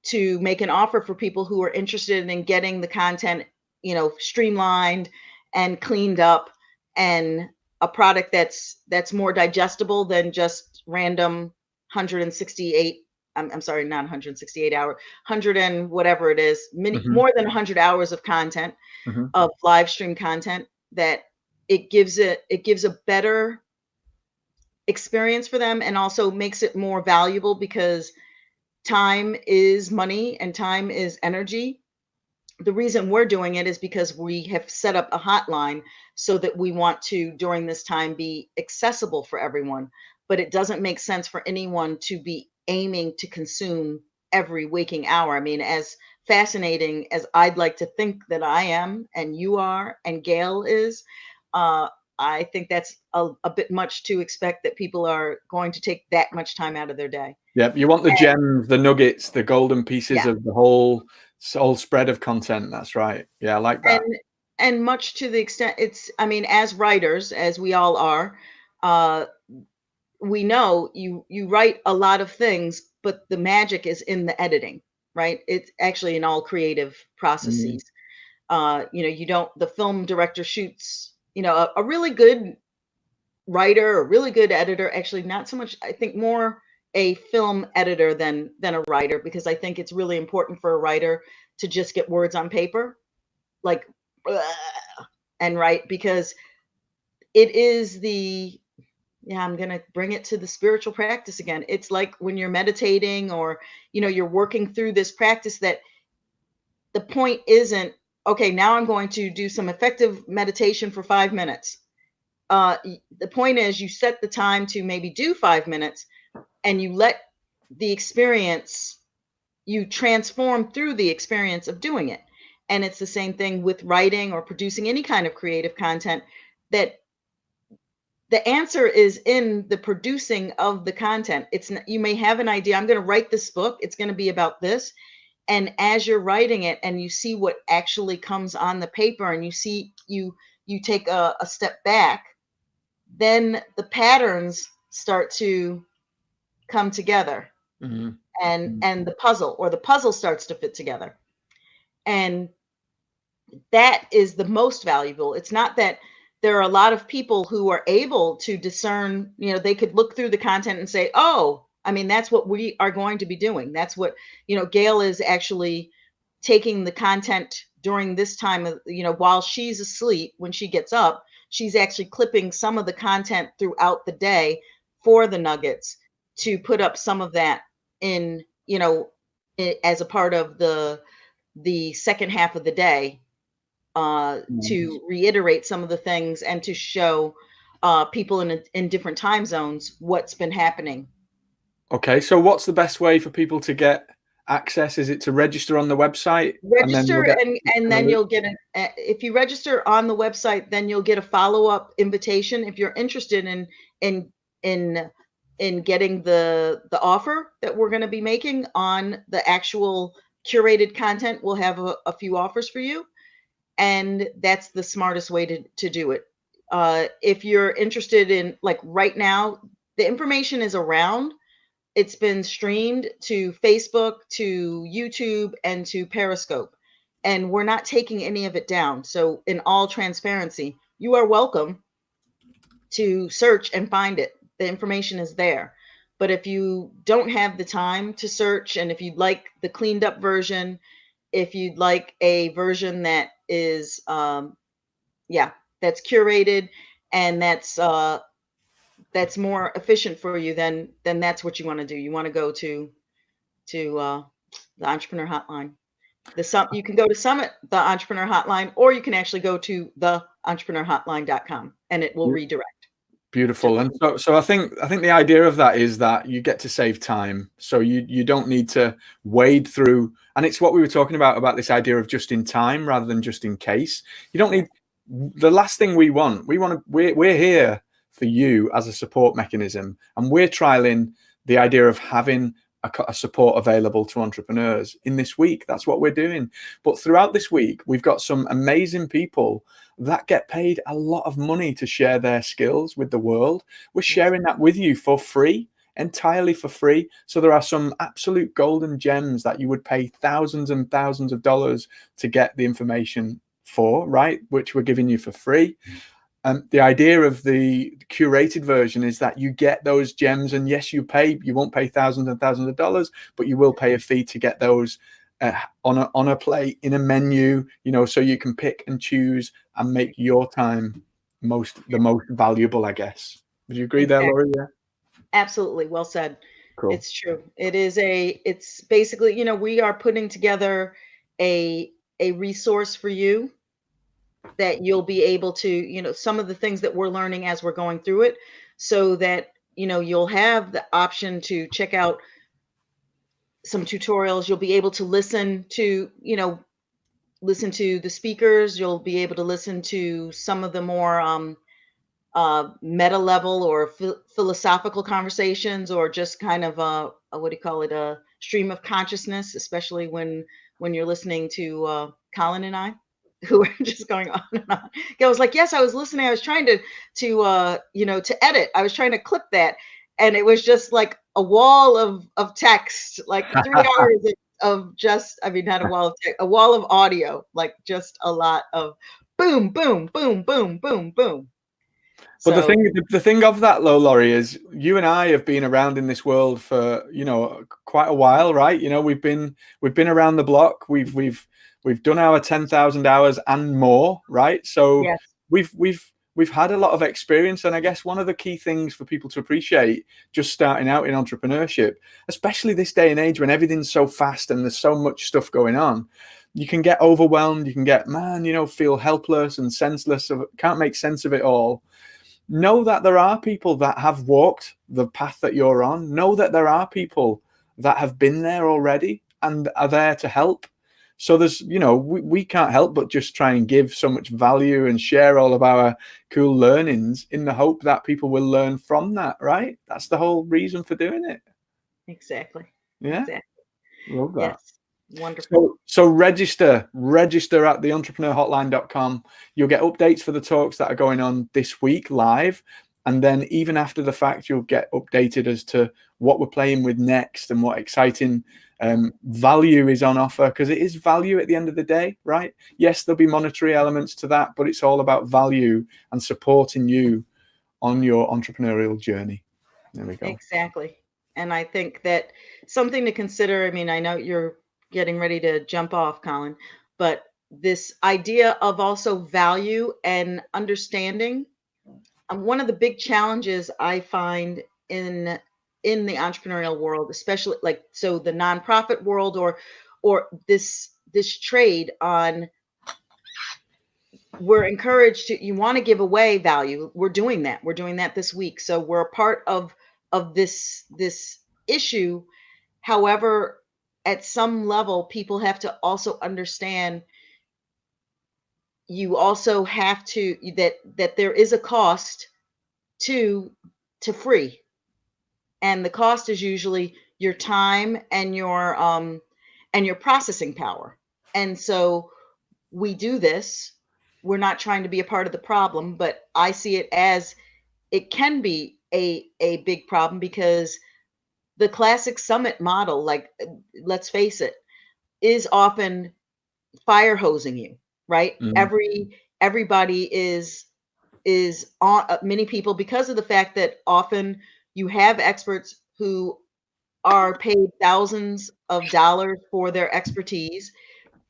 to make an offer for people who are interested in getting the content, streamlined and cleaned up, and a product that's more digestible than just random 168. I'm sorry, not 168 hour, 100 and whatever it is, Hmm. more than 100 hours of content, Hmm. of live stream content, that it gives a better experience for them, and also makes it more valuable, because time is money and time is energy. The reason we're doing it is because we have set up a hotline so that we want to, during this time, be accessible for everyone. But it doesn't make sense for anyone to be aiming to consume every waking hour. I mean, as fascinating as I'd like to think that I am, and you are, and Gail is, uh, I think that's a bit much to expect that people are going to take that much time out of their day. Yeah. You want the And gems, the nuggets, the golden pieces yeah, of the whole spread of content. That's right. Yeah, I like and that. much to the extent, it's, I mean, as writers, as we all are, uh we know you write a lot of things, but the magic is in the editing, right? It's actually in all creative Mm. processes. You don't, the film director shoots, a really good writer, a really good editor, actually not so much, I think more a film editor than a writer, because I think it's really important for a writer to just get words on paper, like, and write, because it is the, yeah, I'm going to bring it to the spiritual practice again. It's like when you're meditating, or you're working through this practice, that the point isn't, okay, now I'm going to do some effective meditation for 5 minutes. The point is, you set the time to maybe do 5 minutes, and you let the experience, you transform through the experience of doing it. And it's the same thing with writing or producing any kind of creative content, that the answer is in the producing of the content. You may have an idea, I'm going to write this book, it's going to be about this, and as you're writing it and you see what actually comes on the paper, and you take a step back, then the patterns start to come together, Mhm. and the puzzle starts to fit together. And that is the most valuable. It's not that there are a lot of people who are able to discern, they could look through the content and say, oh, I mean, that's what we are going to be doing. That's what, Gail is actually taking the content during this time of, while she's asleep, when she gets up, she's actually clipping some of the content throughout the day for the nuggets to put up some of that in, as a part of the second half of the day, to reiterate some of the things and to show people in different time zones what's been happening. Okay, so what's the best way for people to get access? Is it to register on the website? Register, and then you'll get if you register on the website, then you'll get a follow-up invitation if you're interested in getting the offer that we're going to be making on the actual curated content. We'll have a few offers for you, and that's the smartest way to do it. If you're interested in, like, right now, the information is around. It's been streamed to Facebook, to YouTube, and to Periscope, and we're not taking any of it down. So in all transparency, you are welcome to search and find it. The information is there. But if you don't have the time to search, and if you'd like the cleaned up version, if you'd like a version that is that's curated and that's more efficient for you, then that's what you want to do. You want to go to the Entrepreneur Hotline. You can go to Summit, the Entrepreneur Hotline, or you can actually go to theentrepreneurhotline.com, and it will redirect. Beautiful. And so I think the idea of that is that you get to save time. So you don't need to wade through, and it's what we were talking about this idea of just in time rather than just in case. You don't need the last thing we're here for you as a support mechanism, and we're trialing the idea of having a support available to entrepreneurs in this week. That's what we're doing. But throughout this week, we've got some amazing people that get paid a lot of money to share their skills with the world. We're sharing that with you for free, entirely for free. So there are some absolute golden gems that you would pay thousands and thousands of dollars to get the information for, right? Which we're giving you for free. The idea of the curated version is that you get those gems, and yes, you won't pay thousands and thousands of dollars, but you will pay a fee to get those on a plate in a menu, so you can pick and choose and make your time the most valuable, I guess. Would you agree there, Laurie? Yeah. Absolutely. Well said. Cool. It's true. It's basically, we are putting together a resource for you that you'll be able to, some of the things that we're learning as we're going through it, so that, you'll have the option to check out some tutorials. You'll be able to listen to the speakers. You'll be able to listen to some of the more meta level or philosophical conversations, or just kind of a stream of consciousness, especially when you're listening to Colin and I, who are just going on and on. I was like, yes, I was listening. I was trying to edit. I was trying to clip that, and it was just like a wall of text, like 3 hours of just, not a wall of text, a wall of audio, like just a lot of boom, boom, boom, boom, boom, boom. But the thing of that, though, Laurie, is you and I have been around in this world for quite a while, right? We've been around the block. We've done our 10,000 hours and more, right? So yes. We've had a lot of experience, and I guess one of the key things for people to appreciate just starting out in entrepreneurship, especially this day and age when everything's so fast and there's so much stuff going on, you can get overwhelmed. You can get, feel helpless and senseless, can't make sense of it all. Know that there are people that have walked the path that you're on. Know that there are people that have been there already and are there to help. So there's, we can't help but just try and give so much value and share all of our cool learnings in the hope that people will learn from that, right? That's the whole reason for doing it. Exactly. Yeah. Exactly. Love that. Yes. Wonderful. So register at theentrepreneurhotline.com. You'll get updates for the talks that are going on this week live. And then even after the fact, you'll get updated as to what we're playing with next and what exciting value is on offer, because it is value at the end of the day, right? Yes, there'll be monetary elements to that, but it's all about value and supporting you on your entrepreneurial journey. There we go. Exactly. And I think that something to consider, I mean, I know you're getting ready to jump off, Colin, but this idea of also value and understanding. One of the big challenges I find in the entrepreneurial world, especially like so the nonprofit world or this trade on, we're encouraged to, you want to give away value. We're doing that this week, so we're a part of this issue. However, at some level people have to also understand, you also have to, that there is a cost to free, and the cost is usually your time and your processing power. And so we do this, we're not trying to be a part of the problem, but I see it as, it can be a big problem, because the classic summit model, like, let's face it, is often fire hosing you, right? Everybody is on, many people, because of the fact that often you have experts who are paid thousands of dollars for their expertise,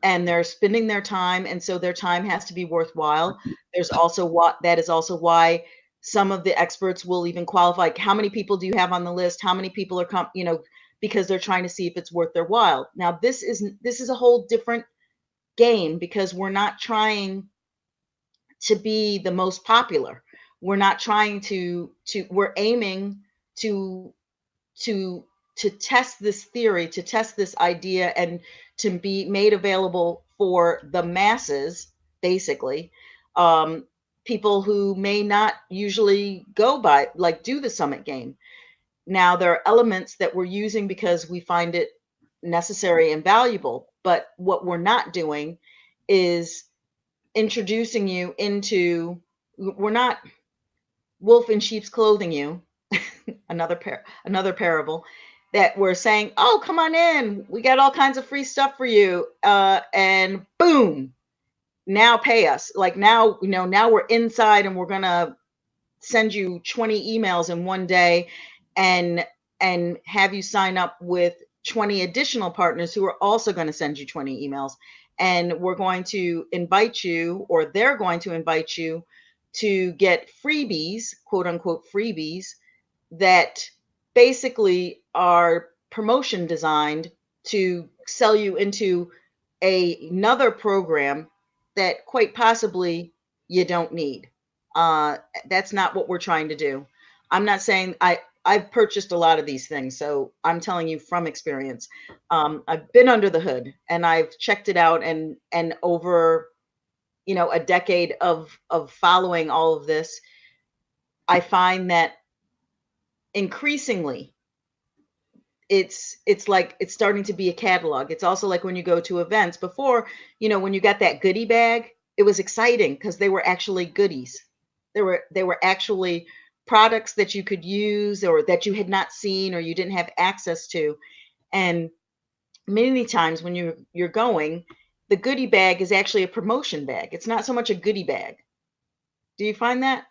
and they're spending their time, and so their time has to be worthwhile. There's also what that is also why some of the experts will even qualify, like, how many people do you have on the list, how many people are because they're trying to see if it's worth their while. Now this is a whole different game, because we're not trying to be the most popular. We're not trying we're aiming to to test this theory, to test this idea, and to be made available for the masses, basically. People who may not usually go by, like, do the summit game. Now there are elements that we're using because we find it necessary and valuable, but what we're not doing is introducing you into, we're not wolf in sheep's clothing you, another parable, that we're saying, oh, come on in, we got all kinds of free stuff for you, and boom, now pay us. Like, now, now we're inside and we're gonna send you 20 emails in one day, and have you sign up with 20 additional partners who are also going to send you 20 emails, and we're going to invite you, or they're going to invite you, to get freebies, quote unquote freebies, that basically are promotion designed to sell you into another program that quite possibly you don't need. That's not what we're trying to do. I'm not saying, I've purchased a lot of these things, so I'm telling you from experience. I've been under the hood and I've checked it out, and over a decade of following all of this, I find that increasingly it's like it's starting to be a catalog. It's also like when you go to events. Before, when you got that goodie bag, it was exciting because they were actually goodies. They were actually products that you could use, or that you had not seen, or you didn't have access to. And many times when you're going, the goodie bag is actually a promotion bag. It's not so much a goodie bag. Do you find that?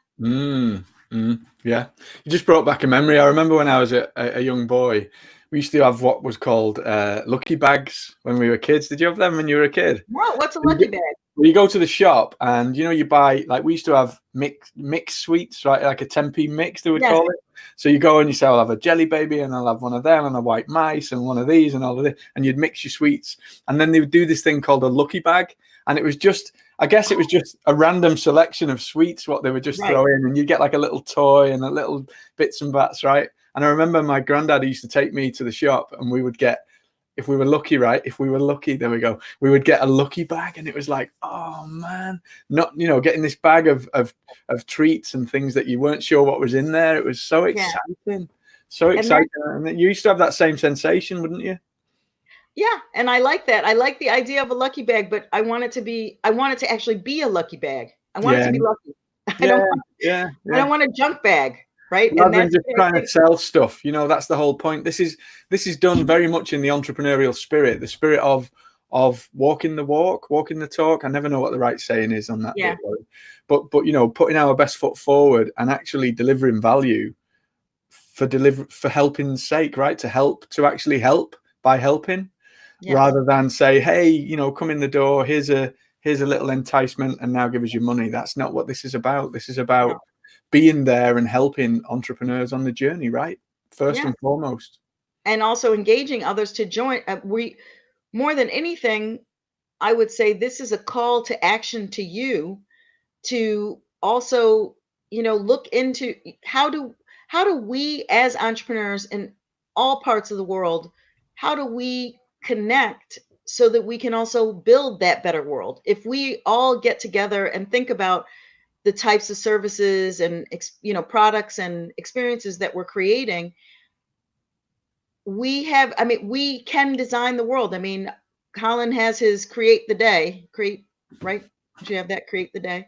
Yeah, you just brought back a memory. I remember when I was a young boy, we used to have what was called lucky bags when we were kids. Did you have them when you were a kid? What's a lucky bag? You go to the shop and you buy, like, we used to have mix sweets, right? Like a 10p mix, they would call it. So you go and you say, I'll have a jelly baby, and I'll have one of them, and a white mice, and one of these, and all of this, and you'd mix your sweets. And then they would do this thing called a lucky bag, and it was just, I guess it was just a random selection of sweets, what they would just throw in, and you get like a little toy and a little bits and bats, right? And I remember my granddad used to take me to the shop, and we would get, if we were lucky, right? If we were lucky, there we go. We would get a lucky bag, and it was like, oh man, not getting this bag of treats and things that you weren't sure what was in there. It was so exciting, so exciting. And you used to have that same sensation, wouldn't you? Yeah, and I like that. I like the idea of a lucky bag, but I want it to actually be a lucky bag. I want it to be lucky. I don't Yeah, want, yeah, I yeah. don't want a junk bag, right? And Rather than that's just what I trying to think. sell stuff, that's the whole point. This is done very much in the entrepreneurial spirit, the spirit of walking the walk, walking the talk. I never know what the right saying is on that Yeah, bit, Laurie. But putting our best foot forward and actually delivering value for helping's sake, right? To actually help by helping, yes, rather than say, hey, come in the door, here's a little enticement and now give us your money. That's not what this is about. This is no, about being there and helping entrepreneurs on the journey, right? First yeah, and foremost. and also engaging others to join. We more than anything, I would say this is a call to action to you to also, look into how do we as entrepreneurs in all parts of the world, how do we connect so that we can also build that better world? If we all get together and think about the types of services and products and experiences that we're creating, we can design the world. I mean, Colin has his create the day, create, right? Do you have that, create the day?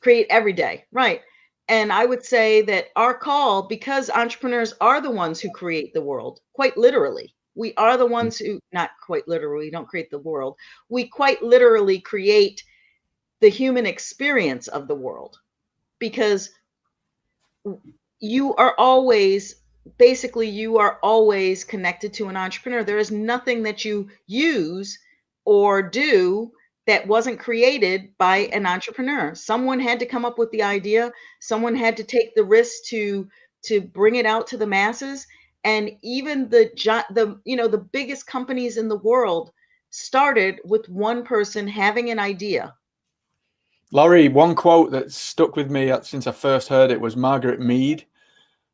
Create every day, right? And I would say that our call, because entrepreneurs are the ones who create the world, quite literally. We are the ones who, not quite literally, we don't create the world. We quite literally create the human experience of the world, because you are always, basically, you are always connected to an entrepreneur. There is nothing that you use or do that wasn't created by an entrepreneur. Someone had to come up with the idea, someone had to take the risk to bring it out to the masses. And even the biggest companies in the world started with one person having an idea. Laurie, one quote that stuck with me since I first heard it was Margaret Mead.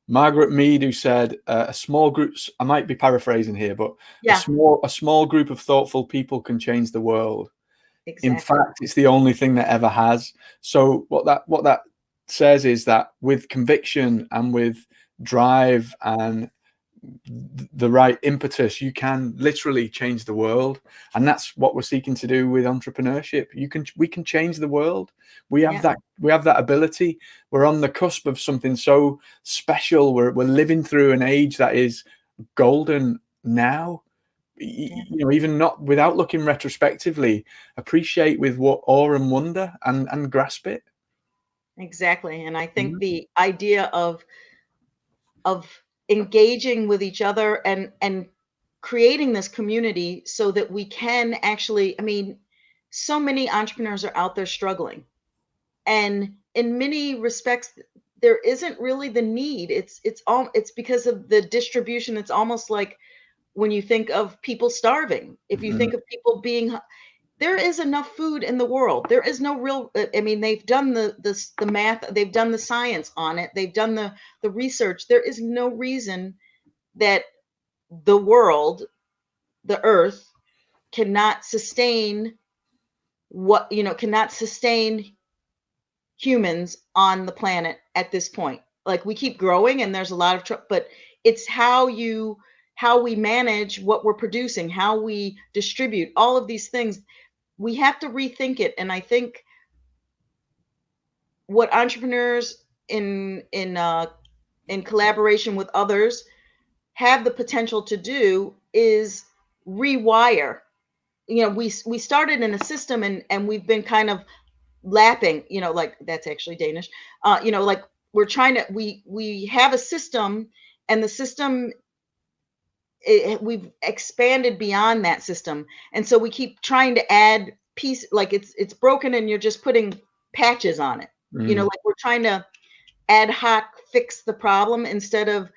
Margaret Mead, who said, "A small group." I might be paraphrasing here, but Yeah, a small group of thoughtful people can change the world. In exactly. fact, it's the only thing that ever has. So what that says is that with conviction and with drive and the right impetus, you can literally change the world. And that's what we're seeking to do with entrepreneurship. We can change the world. Yeah, We have that ability. We're on the cusp of something so special. We're living through an age that is golden now. yeah. Even not without looking retrospectively, appreciate with what awe and wonder and grasp it. Exactly. And I think Mhm. the idea of engaging with each other and creating this community so that we can actually, I mean, so many entrepreneurs are out there struggling. And in many respects, there isn't really the need. It's because of the distribution. It's almost like when you think of people starving, if you Mm. think of people being, there is enough food in the world. There is no real, I mean, they've done the math, they've done the science on it, they've done the research. There is no reason that the world, the earth, cannot sustain cannot sustain humans on the planet at this point. Like, we keep growing and there's a lot of but it's how we manage what we're producing, how we distribute all of these things. We have to rethink it. And I think what entrepreneurs in collaboration with others have the potential to do is rewire. We started in a system, and we've been kind of lapping, like, that's actually Danish. Like, we're trying to we have a system, and the system, we've expanded beyond that system, and so we keep trying to add piece, like it's broken and you're just putting patches on it. Mm. Like, we're trying to ad hoc fix the problem instead of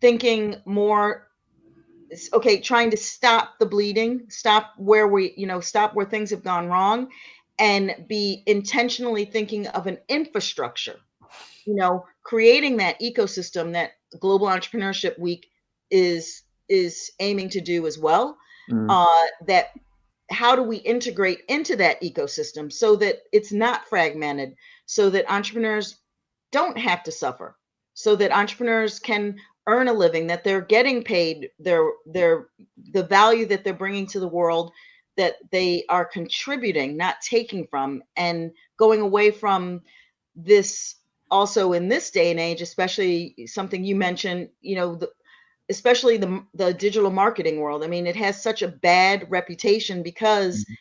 thinking more, okay, trying to stop the bleeding, stop where things have gone wrong, and be intentionally thinking of an infrastructure, creating that ecosystem that Global Entrepreneurship Week is aiming to do as well. Mm. That How do we integrate into that ecosystem so that it's not fragmented, so that entrepreneurs don't have to suffer, so that entrepreneurs can earn a living, that they're getting paid the value that they're bringing to the world, that they are contributing, not taking from, and going away from this also in this day and age, especially something you mentioned, especially the digital marketing world. I mean, it has such a bad reputation because Mhm.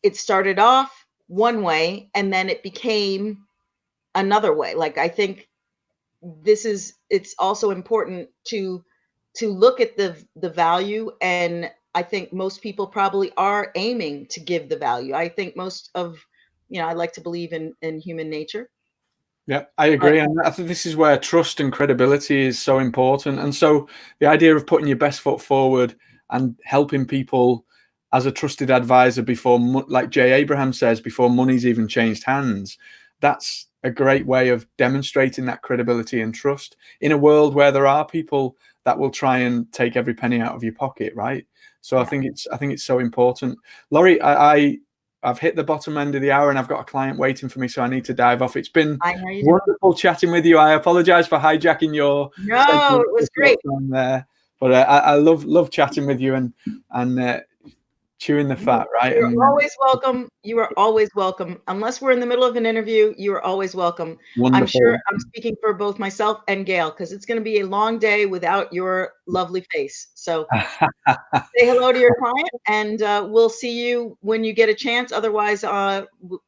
it started off one way and then it became another way. Like, I think it's also important to look at the value, and I think most people probably are aiming to give the value. I think most of, I like to believe in human nature. Yeah, I But agree. And I think this is where trust and credibility is so important. And so the idea of putting your best foot forward and helping people as a trusted advisor before, like Jay Abraham says, before money's even changed hands, that's a great way of demonstrating that credibility and trust in a world where there are people that will try and take every penny out of your pocket, right? So yeah, I think it's so important. Laurie, I've hit the bottom end of the hour and I've got a client waiting for me, so I need to dive off. It's been I know you do. wonderful chatting with you. I apologize for hijacking your No, segment it was great. time there, but I love chatting with you and chewing the fat, right? You're And always welcome. You are always welcome. Unless we're in the middle of an interview, you are always welcome. I'm sure wonderful. I'm speaking for both myself and Gail because it's going to be a long day without your lovely face. So say hello to your client, and we'll see you when you get a chance. Otherwise,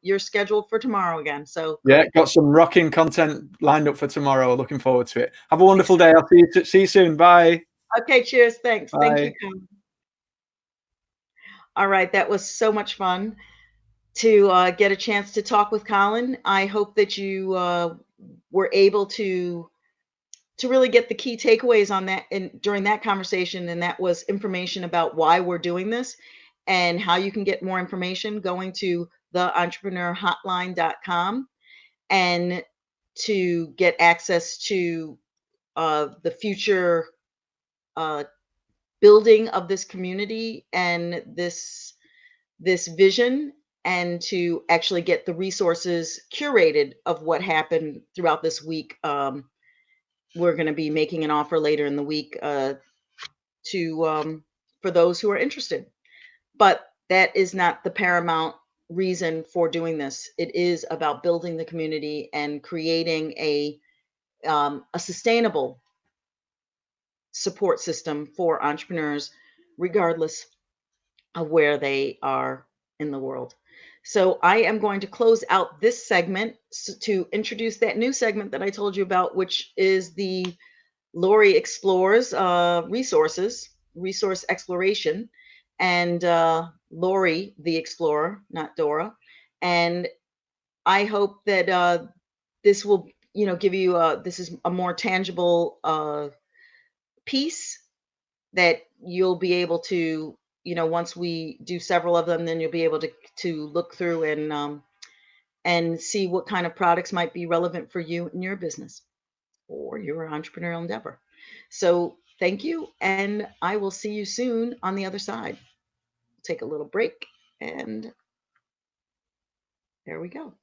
you're scheduled for tomorrow again. So Yeah, got some rocking content lined up for tomorrow. Looking forward to it. Have a wonderful day. I'll see you soon. Bye. okay, cheers. Thanks. Thank you, Bye. Colin. All right, that was so much fun to get a chance to talk with Colin. I hope that you were able to really get the key takeaways on that and during that conversation, and that was information about why we're doing this and how you can get more information going to theentrepreneurhotline.com and to get access to the future uh, building of this community and this vision, and to actually get the resources curated of what happened throughout this week. We're going to be making an offer later in the week to for those who are interested. But that is not the paramount reason for doing this. It is about building the community and creating a sustainable support system for entrepreneurs, regardless of where they are in the world. So I am going to close out this segment to introduce that new segment that I told you about, which is the Lori Explores resource exploration, and Lori the Explorer, not Dora. And I hope that this will, give you this is a more tangible piece that you'll be able to, once we do several of them, then you'll be able to look through and see what kind of products might be relevant for you in your business or your entrepreneurial endeavor. So thank you, and I will see you soon on the other side. Take a little break, and there we go.